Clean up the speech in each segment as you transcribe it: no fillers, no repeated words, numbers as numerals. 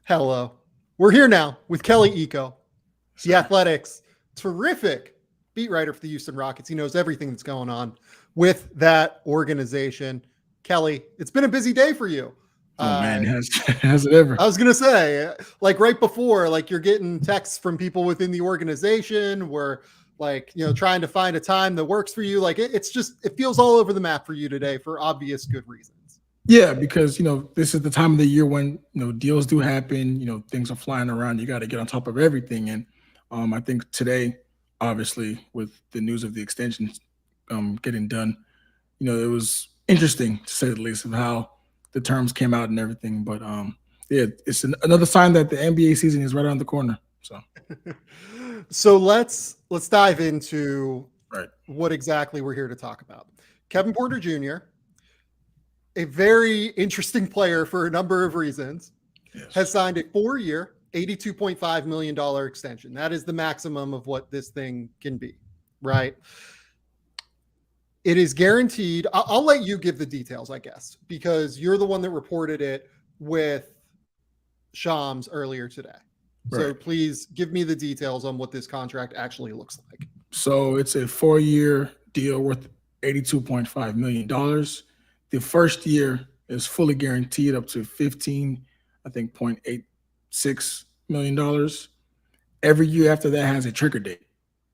Hello. We're here now with Kelly Iko, the Sir. Athletics' terrific beat writer for the Houston Rockets. He knows everything that's going on with that organization. Kelly, it's been a busy day for you. Oh man, Uh, has it ever? I was going to say, like right before, like you're getting texts from people within the organization where like, trying to find a time that works for you. Like it's just, it feels all over the map for you today for obvious good reasons. Yeah, because this is the time of the year when deals do happen. Things are flying around. You got to get on top of everything, and I think today, obviously, with the news of the extensions getting done, it was interesting to say the least of how the terms came out and everything. But yeah, it's another sign that the NBA season is right around the corner. So So let's dive into right, what exactly we're here to talk about. Kevin Porter Jr., a very interesting player for a number of reasons, has yes, signed a 4-year, $82.5 million extension. That is the maximum of what this thing can be, right? It is guaranteed. I'll let you give the details, I guess, because you're the one that reported it with Shams earlier today. So right. please give me the details on what this contract actually looks like. So it's a 4-year deal worth $82.5 million. The first year is fully guaranteed up to 15, I think, $0.86 million. Every year after that has a trigger date.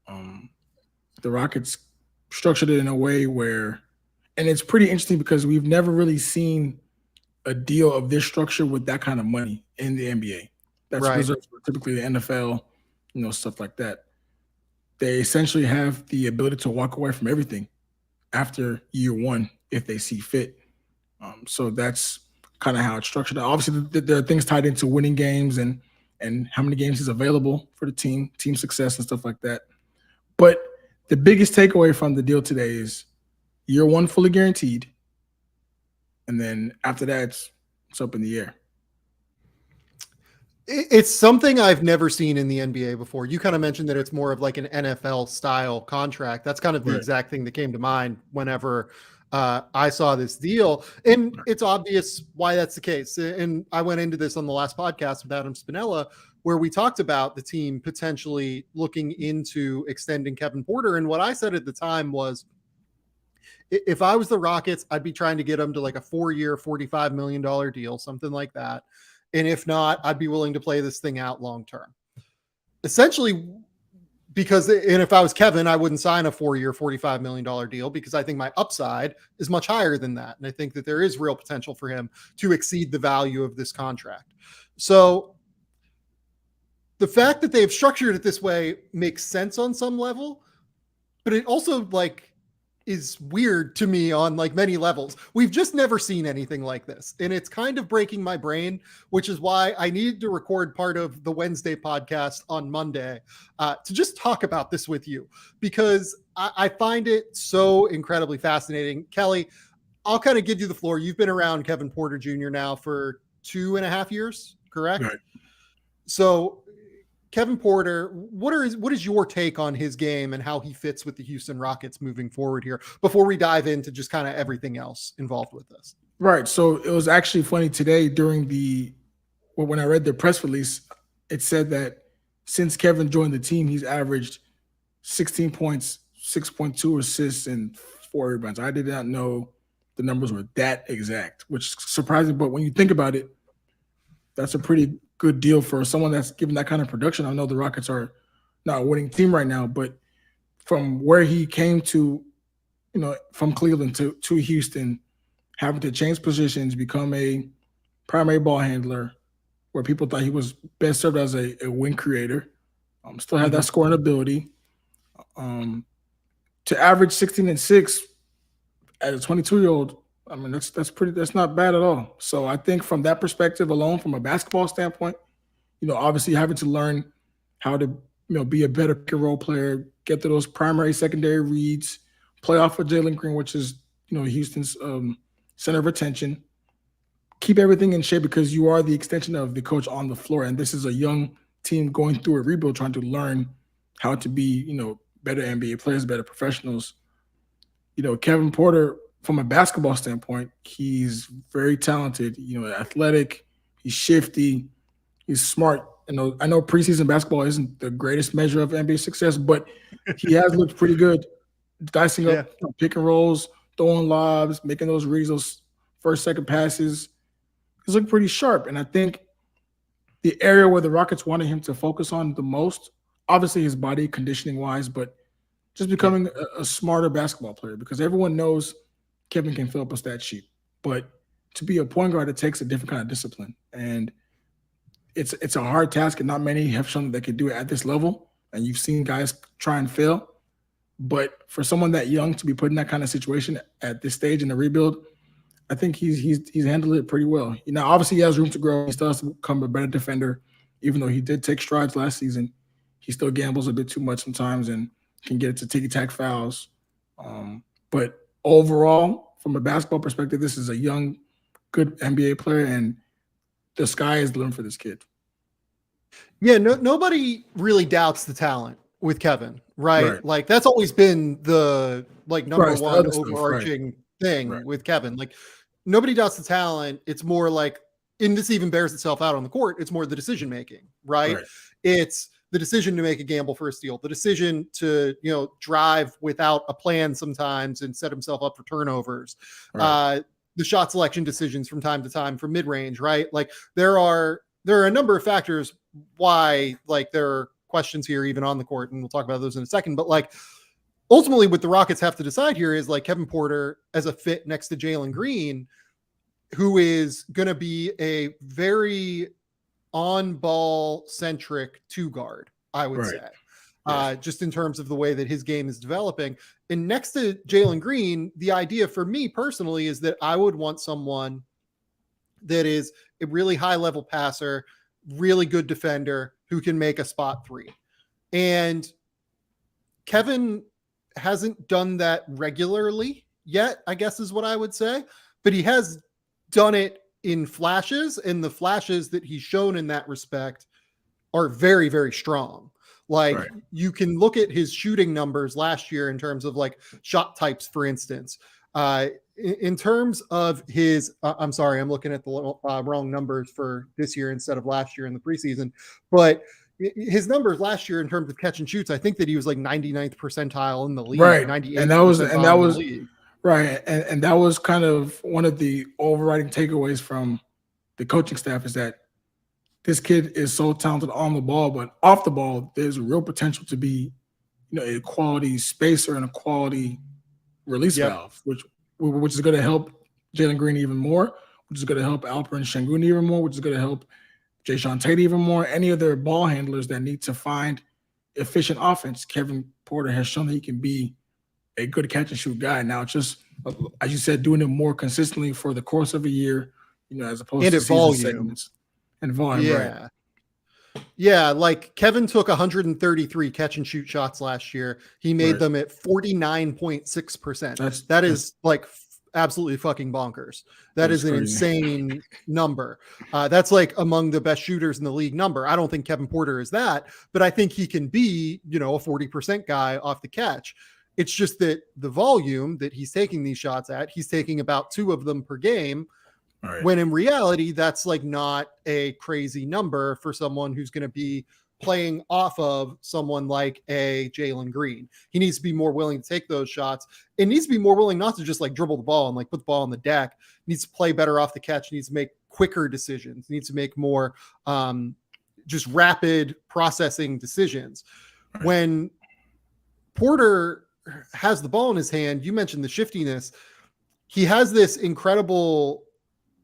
Um, the Rockets structured it in a way where, and it's pretty interesting because we've never really seen a deal of this structure with that kind of money in the NBA. That's Right. reserved for typically the NFL, stuff like that. They essentially have the ability to walk away from everything after year one if they see fit. So that's kind of how it's structured. Obviously, there are things tied into winning games and how many games is available for the team success and stuff like that. But the biggest takeaway from the deal today is year one fully guaranteed, and then after that, it's up in the air. It's something I've never seen in the NBA before. You kind of mentioned that it's more of like an NFL style contract. That's kind of the Right. exact thing that came to mind whenever I saw this deal. And it's obvious why that's the case. And I went into this on the last podcast with Adam Spinella, where we talked about the team potentially looking into extending Kevin Porter. And what I said at the time was, if I was the Rockets, I'd be trying to get him to like a 4-year, $45 million deal, something like that. And if not, I'd be willing to play this thing out long term. Essentially, because, and if I was Kevin, I wouldn't sign a 4-year, $45 million deal because I think my upside is much higher than that. And I think that there is real potential for him to exceed the value of this contract. So the fact that they've structured it this way makes sense on some level, but it also is weird to me on like many levels. We've just never seen anything like this. And it's kind of breaking my brain, which is why I needed to record part of the Wednesday podcast on Monday to just talk about this with you, because I find it so incredibly fascinating. Kelly, I'll kind of give you the floor. You've been around Kevin Porter Jr. now for 2.5 years, correct? Right. So Kevin Porter, what is your take on his game and how he fits with the Houston Rockets moving forward here before we dive into just kind of everything else involved with this? Right. So it was actually funny today when I read the press release, it said that since Kevin joined the team, he's averaged 16 points, 6.2 assists, and 4 rebounds. I did not know the numbers were that exact, which is surprising. But when you think about it, that's a pretty good deal for someone that's given that kind of production. I know the Rockets are not a winning team right now, but from where he came to, from Cleveland to Houston, having to change positions, become a primary ball handler, where people thought he was best served as a wing creator, still had that scoring ability. To average 16 and 6 as a 22-year-old, I mean, that's not bad at all. So I think from that perspective alone, from a basketball standpoint, obviously having to learn how to, be a better pick and roll player, get to those primary, secondary reads, play off of Jalen Green, which is, Houston's center of attention, keep everything in shape because you are the extension of the coach on the floor. And this is a young team going through a rebuild, trying to learn how to be, better NBA players, better professionals. Kevin Porter, from a basketball standpoint, he's very talented, athletic, he's shifty, He's smart. I know preseason basketball isn't the greatest measure of NBA success, but he has looked pretty good, dicing Yeah. up pick and rolls, throwing lobs, making those reads, those first, second passes. He's looked pretty sharp. And I think the area where the Rockets wanted him to focus on the most, obviously his body conditioning wise, but just becoming a smarter basketball player, because everyone knows Kevin can fill up a stat sheet. But to be a point guard, it takes a different kind of discipline. And it's a hard task, and not many have shown that they could do it at this level. And you've seen guys try and fail. But for someone that young to be put in that kind of situation at this stage in the rebuild, I think he's handled it pretty well. Obviously he has room to grow. He still has to become a better defender, even though he did take strides last season. He still gambles a bit too much sometimes and can get to ticky-tack fouls. But overall, from a basketball perspective, this is a young, good NBA player, and the sky is the limit for this kid. Yeah, nobody really doubts the talent with Kevin, right? Like that's always been the number one overarching thing with Kevin. Like nobody doubts the talent. It's more like, and this even bears itself out on the court, it's more the decision making, right? It's the decision to make a gamble for a steal, the decision to, drive without a plan sometimes and set himself up for turnovers. The shot selection decisions from time to time from mid-range, right? Like there are a number of factors why there are questions here even on the court, and we'll talk about those in a second. But ultimately what the Rockets have to decide here is Kevin Porter as a fit next to Jalen Green, who is going to be a very on-ball centric two guard, I would say. Just in terms of the way that his game is developing. And next to Jalen Green, the idea for me personally is that I would want someone that is a really high level passer, really good defender who can make a spot three. And Kevin hasn't done that regularly yet, I guess is what I would say, but he has done it in flashes, and the flashes that he's shown in that respect are very, very strong. You can look at his shooting numbers last year in terms of shot types, for instance. In terms of his, I'm sorry, I'm looking at the wrong numbers for this year instead of last year in the preseason. But his numbers last year in terms of catch and shoots, I think that he was 99th percentile in the league, 98th and that was right. And that was kind of one of the overriding takeaways from the coaching staff, is that this kid is so talented on the ball, but off the ball, there's real potential to be, a quality spacer and a quality release valve, which is going to help Jalen Green even more, which is going to help Alperen Şengün even more, which is going to help Jason Tate even more. Any of their ball handlers that need to find efficient offense, Kevin Porter has shown that he can be a good catch and shoot guy. Now it's just, as you said, doing it more consistently for the course of a year, as opposed to season segments. And volume, Yeah, Kevin took 133 catch and shoot shots last year. He made them at 49.6%. That is absolutely fucking bonkers. That is an insane number. That's among the best shooters in the league number. I don't think Kevin Porter is that, but I think he can be, a 40% guy off the catch. It's just that the volume that he's taking these shots at, he's taking about 2 of them per game. When in reality, that's not a crazy number for someone who's going to be playing off of someone like a Jalen Green. He needs to be more willing to take those shots. It needs to be more willing not to just dribble the ball and put the ball on the deck. He needs to play better off the catch. He needs to make quicker decisions. He needs to make more just rapid processing decisions. When Porter has the ball in his hand, you mentioned the shiftiness. He has this incredible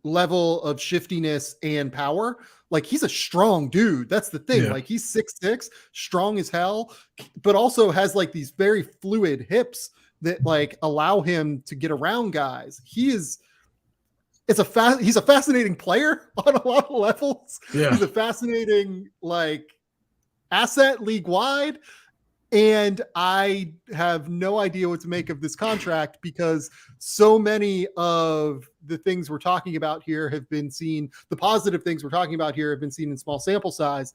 level of shiftiness and power. He's a strong dude. That's the thing. He's 6'6", strong as hell, but also has these very fluid hips that allow him to get around guys. He's a fascinating player on a lot of levels. He's a fascinating asset league wide. And I have no idea what to make of this contract, because so many of the things we're talking about here have been seen, the positive things we're talking about here have been seen in small sample size.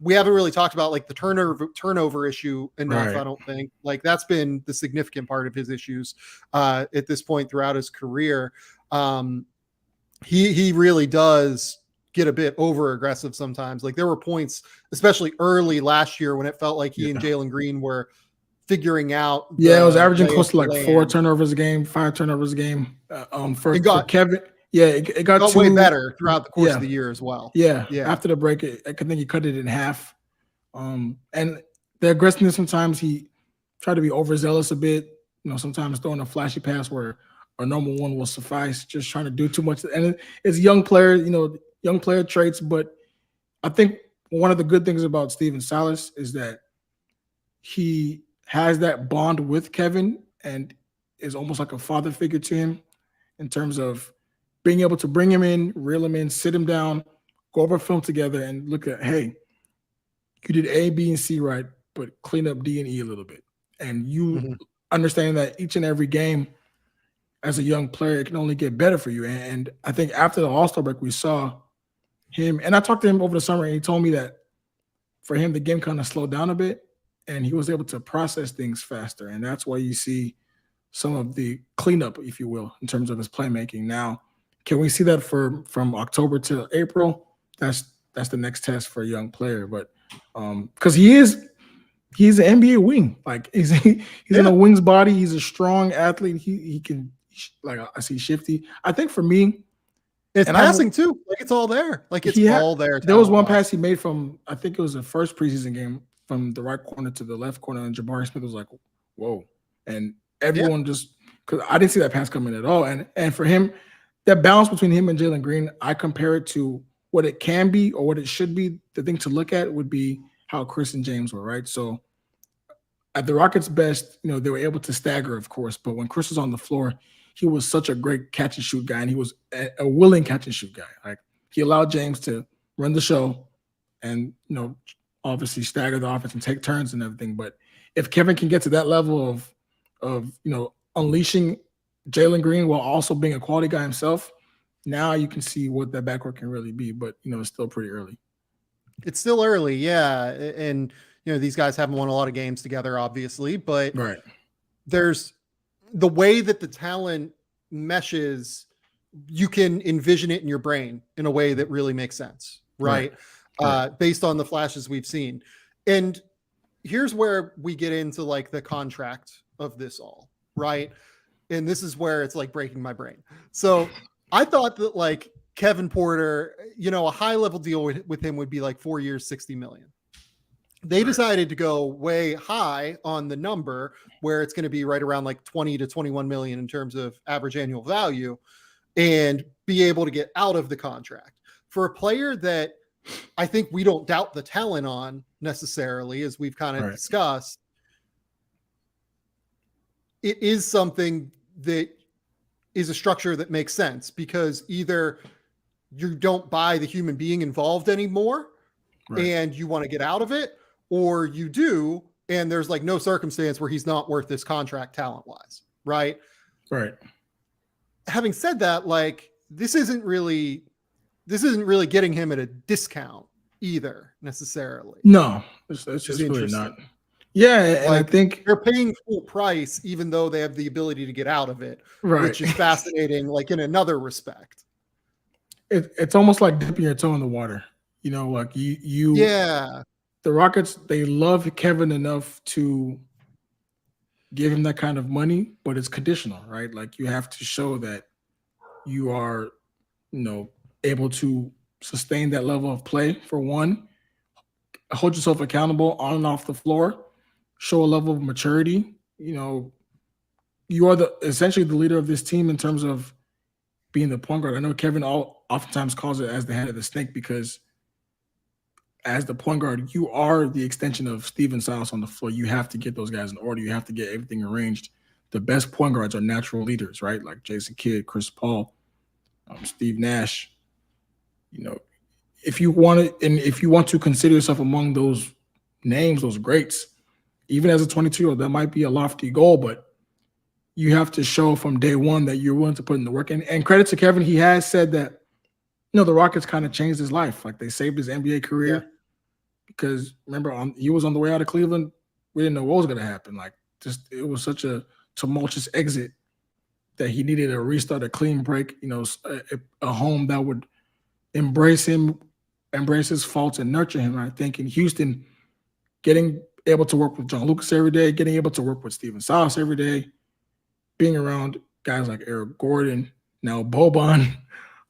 We haven't really talked about the turnover issue enough. I don't think that's been the significant part of his issues at this point throughout his career. He really does get a bit over aggressive sometimes. Like there were points, especially early last year, when it felt like he and Jalen Green were figuring out. Yeah, it was averaging close to like 4 turnovers a game, 5 turnovers a game. For Kevin, it got way better throughout the course of the year as well. Yeah. After the break, I think he cut it in half. And the aggressiveness, sometimes he tried to be overzealous a bit. Sometimes throwing a flashy pass where a normal one will suffice, just trying to do too much. And it's young player, young player traits. But I think one of the good things about Steven Silas is that he has that bond with Kevin and is almost like a father figure to him in terms of being able to bring him in, reel him in, sit him down, go over film together and look at, hey, you did A, B, and C right, but clean up D and E a little bit. And you understand that each and every game as a young player, it can only get better for you. And I think after the All-Star break, we saw him, and I talked to him over the summer, and he told me that for him, the game kind of slowed down a bit, and he was able to process things faster. And that's why you see some of the cleanup, if you will, in terms of his playmaking. Now, can we see that from October to April? That's the next test for a young player. But because he's an NBA wing. Like he's in a wing's body. He's a strong athlete. He can, like, I see shifty. I think for me, it's passing too. Like it's all there. Like it's all there. There was one pass he made from, I think it was the first preseason game, from the right corner to the left corner, and Jabari Smith was like, whoa. And everyone just, because I didn't see that pass coming at all. And for him, that balance between him and Jalen Green, I compare it to what it can be or what it should be. The thing to look at would be how Chris and James were, right? So at the Rockets' best, they were able to stagger, of course, but when Chris was on the floor, he was such a great catch and shoot guy, and he was a willing catch and shoot guy. Like he allowed James to run the show and, obviously stagger the offense and take turns and everything. But if Kevin can get to that level of unleashing Jalen Green while also being a quality guy himself, now you can see what that backcourt can really be. But it's still pretty early. It's still early, yeah. And these guys haven't won a lot of games together, obviously, but there's the way that the talent meshes, you can envision it in your brain in a way that really makes sense, right? Based on the flashes we've seen. And here's where we get into like the contract of this all, right? And this is where it's like breaking my brain. So I thought that like Kevin Porter, a high level deal with him would be like 4 years, 60 million. They decided to go way high on the number where it's going to be right around like 20 to 21 million in terms of average annual value and be able to get out of the contract for a player that I think we don't doubt the talent on necessarily, as we've kind of discussed. It is something that is a structure that makes sense because either you don't buy the human being involved anymore and you want to get out of it, or you do, and there's like no circumstance where he's not worth this contract talent wise. Right. Having said that, like this isn't really getting him at a discount either necessarily. No, it's just really not. Yeah, and like, I think they're paying full price, even though they have the ability to get out of it, which is fascinating. Like in another respect, it's almost like dipping your toe in the water. Like you. Yeah. The Rockets, they love Kevin enough to give him that kind of money, but it's conditional, right? Like you have to show that you are, able to sustain that level of play for one, hold yourself accountable on and off the floor, show a level of maturity. You are essentially the leader of this team in terms of being the point guard. I know Kevin oftentimes calls it as the head of the snake because as the point guard, you are the extension of Steven Silas on the floor. You have to get those guys in order. You have to get everything arranged. The best point guards are natural leaders, right? Like Jason Kidd, Chris Paul, Steve Nash. If you want to consider yourself among those names, those greats, even as a 22-year-old, that might be a lofty goal, but you have to show from day one that you're willing to put in the work. And credit to Kevin, he has said that, the Rockets kind of changed his life. Like they saved his NBA career because remember, he was on the way out of Cleveland. We didn't know what was going to happen. Like it was such a tumultuous exit that he needed a restart, a clean break, a home that would embrace him, embrace his faults, and nurture him. I think in Houston, getting able to work with John Lucas every day, getting able to work with Steven Silas every day, being around guys like Eric Gordon, now Boban,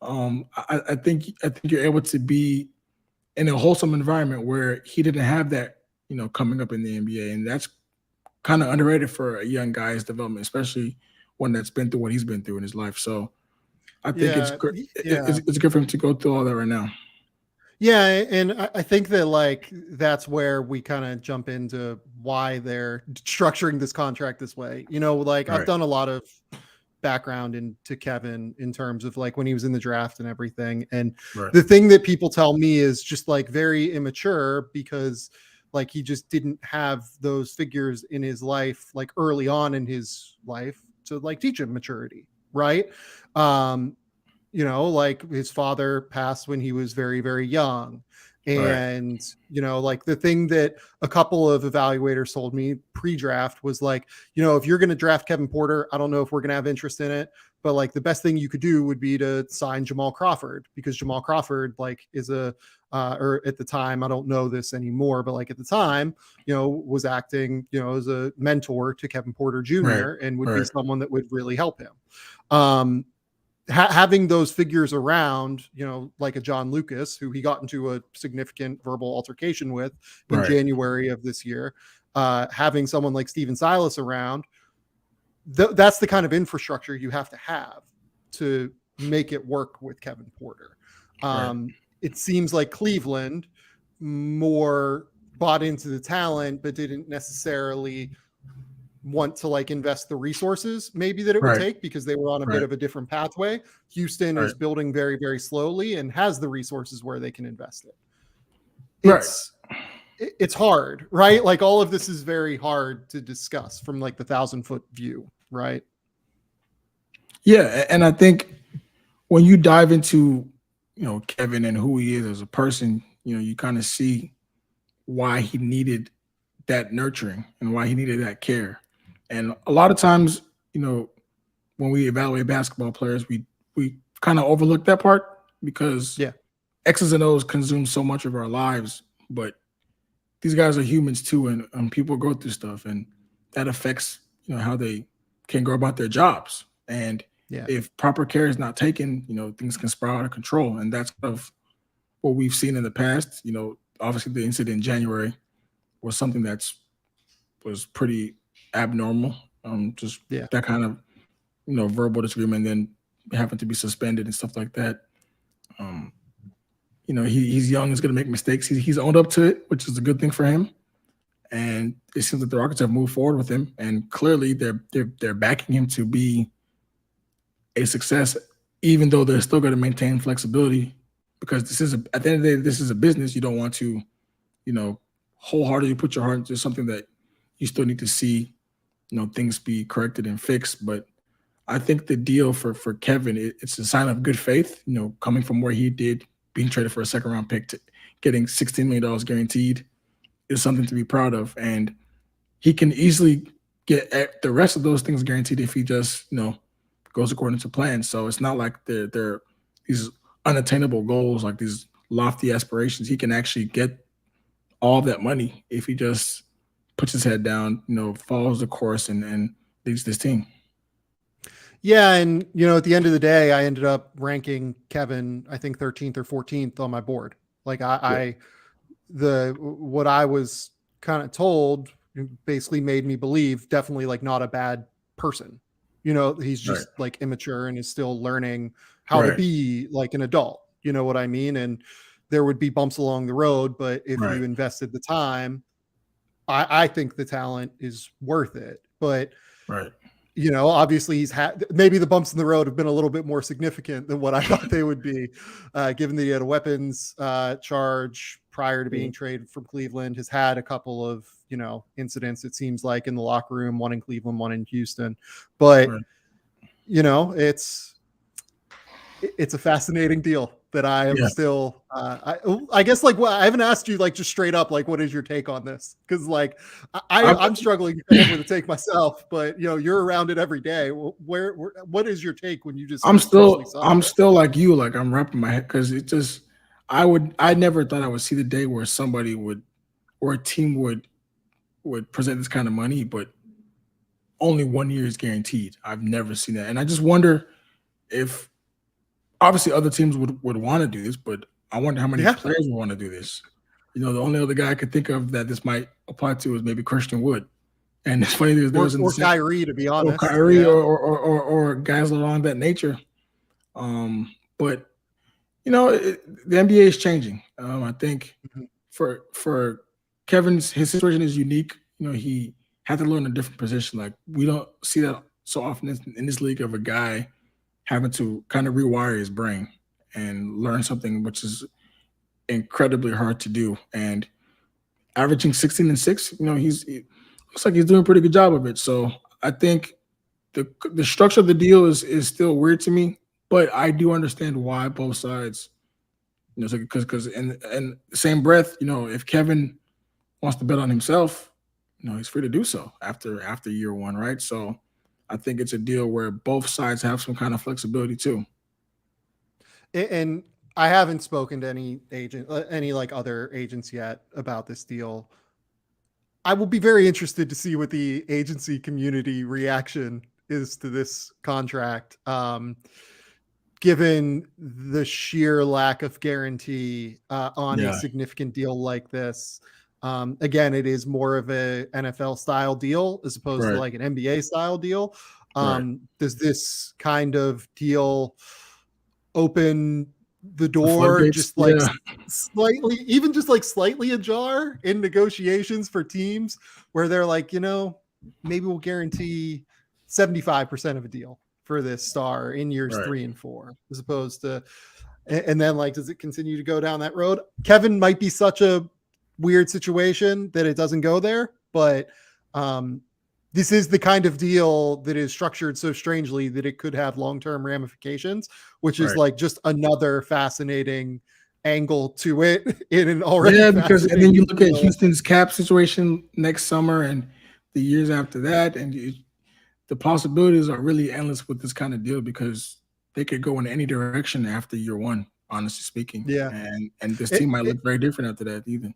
I think you're able to be in a wholesome environment where he didn't have that, coming up in the NBA, and that's kind of underrated for a young guy's development, especially one that's been through what he's been through in his life. So I think it's Yeah, good. yeah. It's good for him to go through all that right now. Yeah, and I think that like that's where we kind of jump into why they're structuring this contract this way. Like I've Right. done a lot of background into Kevin in terms of like when he was in the draft and everything. And Right. the thing that people tell me is just like very immature because like he just didn't have those figures in his life, like early on in his life to like teach him maturity. Right. Like his father passed when he was very, very young. Right. And, like the thing that a couple of evaluators told me pre-draft was like, if you're going to draft Kevin Porter, I don't know if we're going to have interest in it, but like the best thing you could do would be to sign Jamal Crawford because Jamal Crawford like is or at the time, I don't know this anymore, but like at the time, was acting, as a mentor to Kevin Porter Jr. and would be someone that would really help him. Having those figures around, like a John Lucas, who he got into a significant verbal altercation with in January of this year, having someone like Steven Silas around, that's the kind of infrastructure you have to make it work with Kevin Porter. It seems like Cleveland more bought into the talent, but didn't necessarily want to like invest the resources maybe that it would take because they were on a bit of a different pathway. Houston is building very, very slowly and has the resources where they can invest it. It's hard, right? Like all of this is very hard to discuss from like the 1,000-foot view, right? Yeah, and I think when you dive into, Kevin and who he is as a person, you kind of see why he needed that nurturing and why he needed that care. And a lot of times, when we evaluate basketball players, we kind of overlook that part because X's and O's consume so much of our lives. But these guys are humans too, and people go through stuff, and that affects how they can go about their jobs. And if proper care is not taken, things can spiral out of control, and that's of what we've seen in the past. Obviously the incident in January was something was pretty abnormal. That kind of verbal disagreement, and then having to be suspended and stuff like that. He's young, he's going to make mistakes. He's owned up to it, which is a good thing for him. And it seems that the Rockets have moved forward with him, and clearly they're backing him to be a success, even though they're still going to maintain flexibility because at the end of the day, this is a business. You don't want to, wholeheartedly put your heart into something that you still need to see, things be corrected and fixed. But I think the deal for Kevin, it's a sign of good faith, coming from where he did, being traded for a second-round pick to getting $16 million guaranteed is something to be proud of. And he can easily get the rest of those things guaranteed if he just, goes according to plan. So it's not like they're these unattainable goals, like these lofty aspirations. He can actually get all that money if he just puts his head down, follows the course and leads this team. Yeah. And, at the end of the day, I ended up ranking Kevin, I think 13th or 14th on my board. Like what I was kind of told basically made me believe definitely like not a bad person. He's just like immature and is still learning how to be like an adult. You know what I mean? And there would be bumps along the road, but if you invested the time, I think the talent is worth it. But obviously he's had maybe the bumps in the road have been a little bit more significant than what I thought they would be, given that he had a weapons charge prior to being traded from Cleveland, has had a couple of, incidents, it seems like, in the locker room, one in Cleveland, one in Houston. But, It's a fascinating deal that I am Yeah. still. I guess like I haven't asked you like just straight up like what is your take on this? Because like I'm struggling to come up with a take myself, but you're around it every day. Where what is your take when you just initially saw I'm it? still like you, like I'm wrapping my head because it just I never thought I would see the day where somebody would or a team would present this kind of money, but only 1 year is guaranteed. I've never seen that. And I just wonder if obviously other teams would want to do this, but I wonder how many Yeah, players would want to do this. The only other guy I could think of that this might apply to is maybe Christian Wood. And it's funny there was in the or same Kyrie, to be or honest. Kyrie Yeah, or guys along that nature. But the NBA is changing. I think Mhm. for Kevin's his situation is unique. He had to learn a different position. Like we don't see that so often in this league of a guy having to kind of rewire his brain and learn something which is incredibly hard to do. And averaging 16 and 6, he looks like he's doing a pretty good job of it. So I think the structure of the deal is still weird to me, but I do understand why both sides. Because in the same breath, if Kevin wants to bet on himself, he's free to do so after year one, right? So I think it's a deal where both sides have some kind of flexibility too. And I haven't spoken to any agent, any like other agents yet about this deal. I will be very interested to see what the agency community reaction is to this contract, given the sheer lack of guarantee on a Yeah, significant deal like this. Again, it is more of a NFL style deal as opposed to right, like an NBA style deal. right. Does this kind of deal open the The door floodgates, just like yeah, slightly, even just like slightly ajar in negotiations for teams where they're like, maybe we'll guarantee 75% of a deal for this star in years right. 3 and 4, as opposed to, and then like, does it continue to go down that road? Kevin might be such a weird situation that it doesn't go there, but this is the kind of deal that is structured so strangely that it could have long-term ramifications, which is Right. like just another fascinating angle to it in an already Yeah, because and then you fascinating look at deal. Houston's cap situation next summer and the years after that, and the possibilities are really endless with this kind of deal because they could go in any direction after year one, honestly speaking. Yeah. And this It, team might it, look very different after that, even.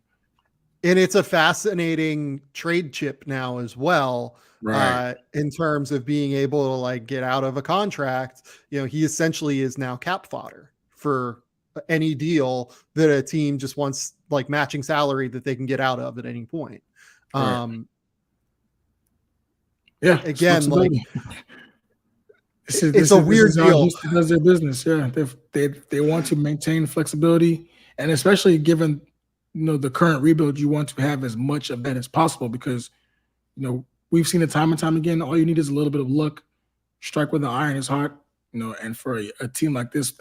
and it's a fascinating trade chip now as well, Right, in terms of being able to like get out of a contract. He essentially is now cap fodder for any deal that a team just wants, like matching salary that they can get out of at any point. right. um Yeah, it's Again, like flexibility. This is it's this a is this weird is how deal. Houston does their business. Yeah, they want to maintain flexibility, and especially given the current rebuild, you want to have as much of that as possible because we've seen it time and time again. All you need is a little bit of luck, strike when the iron is hot. And for a team like this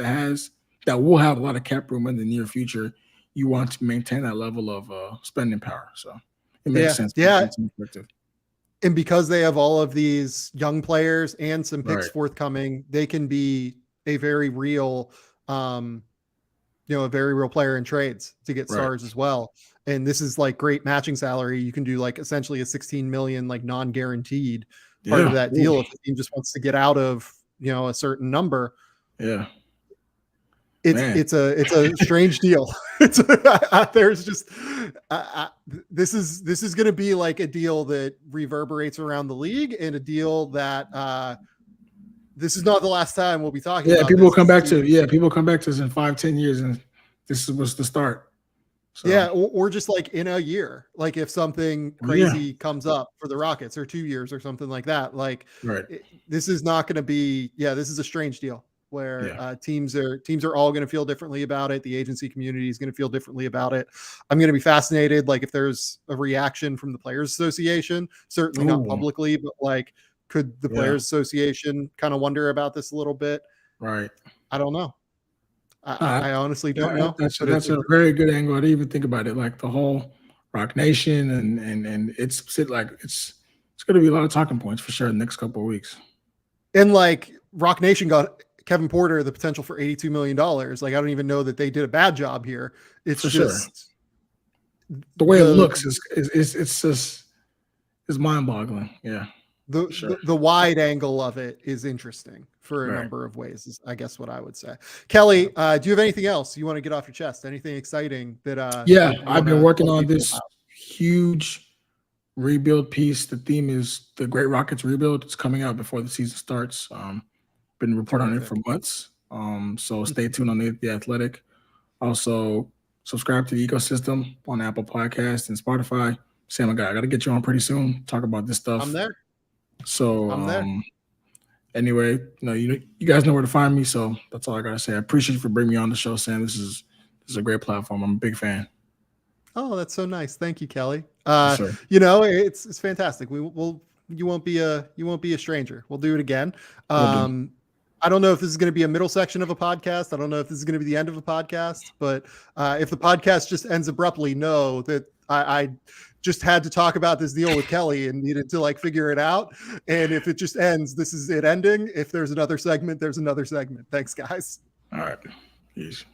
that will have a lot of cap room in the near future, you want to maintain that level of spending power. So it makes Yeah, sense yeah. from a team perspective. And because they have all of these young players and some picks Right, forthcoming, they can be a very real, a very real player in trades to get right. stars as well. And this is like great matching salary. You can do like essentially a 16 million, like non-guaranteed part of Yeah. that Ooh, deal. If the team just wants to get out of, a certain number, yeah. it's, Man. it's a strange deal. There's just, this is going to be like a deal that reverberates around the league, and a deal that, this is not the last time we'll be talking Yeah, about this. people come back to us in 5-10 years, and this was the start. So Yeah, or just like in a year, like if something yeah, crazy comes up for the Rockets, or 2 years or something like that, like right. this is not going to be. Yeah, this is a strange deal where Yeah. teams are all going to feel differently about it. The agency community is going to feel differently about it. I'm going to be fascinated, like if there's a reaction from the Players Association. Certainly not Oh, publicly, but like, could the yeah. Players Association kind of wonder about this a little bit? Right. I don't know. Uh, I honestly don't know. But that's a very good angle. I didn't even think about it. Like the whole Rock Nation and it's going to be a lot of talking points for sure in the next couple of weeks. and like Rock Nation got Kevin Porter the potential for $82 million. Like, I don't even know that they did a bad job here. It's For just the way it looks is mind-boggling. Yeah. The wide angle of it is interesting for a Right. number of ways, is I guess what I would say. Kelly, do you have anything else you want to get off your chest? Anything exciting that Yeah, that you I've been wanna working tell on people this about? huge rebuild piece. The theme is the Great Rockets rebuild. It's coming out before the season starts. Been reporting on it for months. So stay tuned on the Athletic. Also, subscribe to the ecosystem on Apple Podcasts and Spotify. Sam, I got to get you on pretty soon. Talk about this stuff. I'm there. So I'm there. anyway, you guys know where to find me. So that's all I gotta say. I appreciate you for bringing me on the show, Sam. This is a great platform. I'm a big fan. Oh, that's so nice. Thank you, Kelly. Sure. It's fantastic. You won't be a stranger. We'll do it again. I don't know if this is going to be a middle section of a podcast. I don't know if this is going to be the end of a podcast, but if the podcast just ends abruptly, know that I just had to talk about this deal with Kelly and needed to figure it out. And if it just ends, this is it ending. If there's another segment, there's another segment. Thanks, guys. All right. Peace.